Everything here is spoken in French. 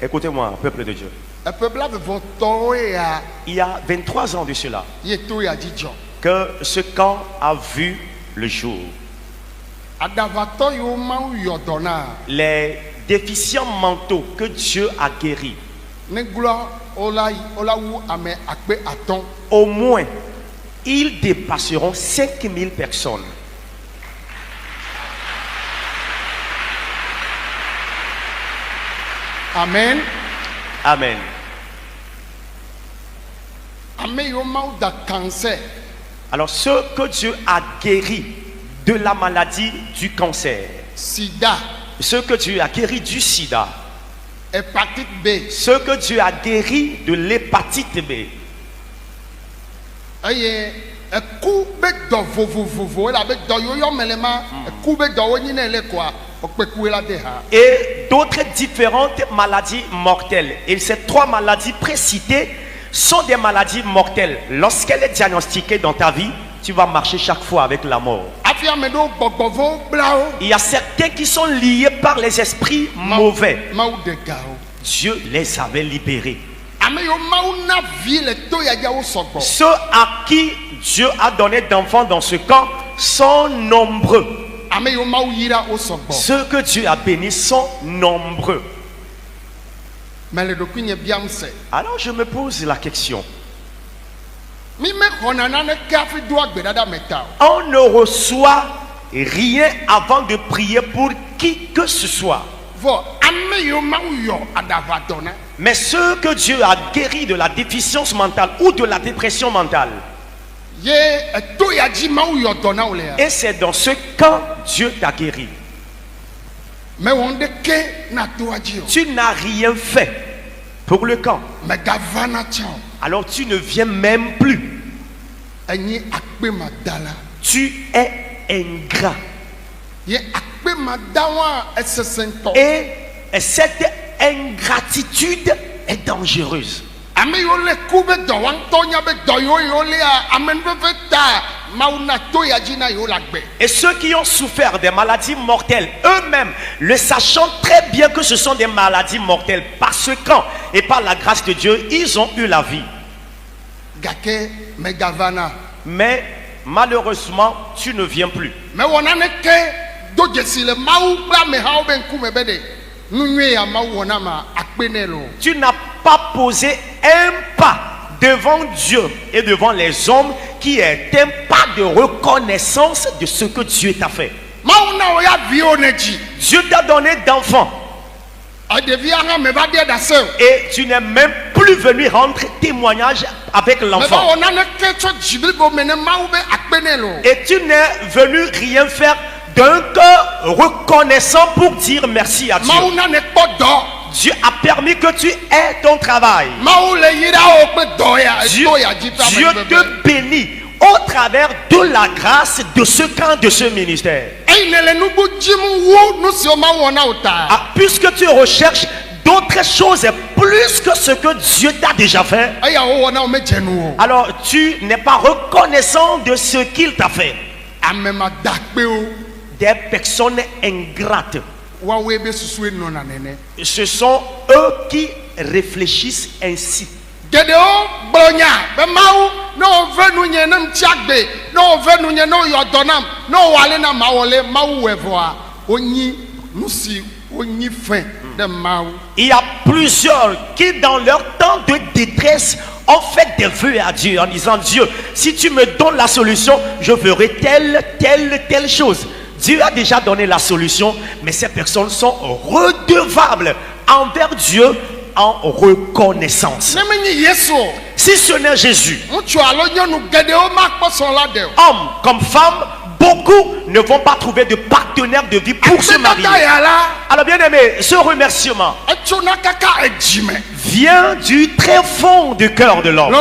Écoutez-moi, peuple de Dieu. Il y a 23 ans de cela que ce camp a vu le jour. Les déficients mentaux que Dieu a guéris, au moins, ils dépasseront 5000 personnes. Amen. Amen. Alors, ceux que Dieu a guéris de la maladie du cancer, Sida, ceux que Dieu a guéris du sida, hépatite B, ceux que Dieu a guéris de l'hépatite B, et d'autres différentes maladies mortelles. Et ces trois maladies précitées sont des maladies mortelles. Lorsqu'elle est diagnostiquée dans ta vie, tu vas marcher chaque fois avec la mort. Il y a certains qui sont liés par les esprits mauvais. Dieu les avait libérés. Ceux à qui Dieu a donné d'enfants dans ce camp sont nombreux. Ceux que Dieu a bénis sont nombreux. Alors je me pose la question. On ne reçoit rien avant de prier pour qui que ce soit. Mais ceux que Dieu a guéris de la déficience mentale ou de la dépression mentale, et c'est dans ce camp Dieu t'a guéri. Tu n'as rien fait pour le camp. Alors tu ne viens même plus. Tu es ingrat. Et cette ingratitude est dangereuse. Et ceux qui ont souffert des maladies mortelles, eux-mêmes, le sachant très bien que ce sont des maladies mortelles, par ce camp et par la grâce de Dieu, ils ont eu la vie. Mais malheureusement, tu ne viens plus. Tu n'as pas posé un pas devant Dieu et devant les hommes qui est un pas de reconnaissance de ce que Dieu t'a fait. Dieu t'a donné d'enfants. Et tu n'es même plus venu rendre témoignage avec l'enfant. Et tu n'es venu rien faire d'un cœur reconnaissant pour dire merci à Dieu. Dieu a permis que tu aies ton travail. Dieu te bénit au travers de la grâce de ce camp, de ce ministère. Puisque tu recherches d'autres choses plus que ce que Dieu t'a déjà fait, alors tu n'es pas reconnaissant de ce qu'il t'a fait. Des personnes ingrates. Ce sont eux qui réfléchissent ainsi. Il y a plusieurs qui dans leur temps de détresse ont fait des vœux à Dieu en disant: Dieu, si tu me donnes la solution, je ferai telle chose. Dieu a déjà donné la solution, mais ces personnes sont redevables envers Dieu en reconnaissance. Si ce n'est Jésus, hommes comme femmes, beaucoup ne vont pas trouver de partenaire de vie pour se marier. Alors bien aimé, ce remerciement vient du très fond du cœur de l'homme.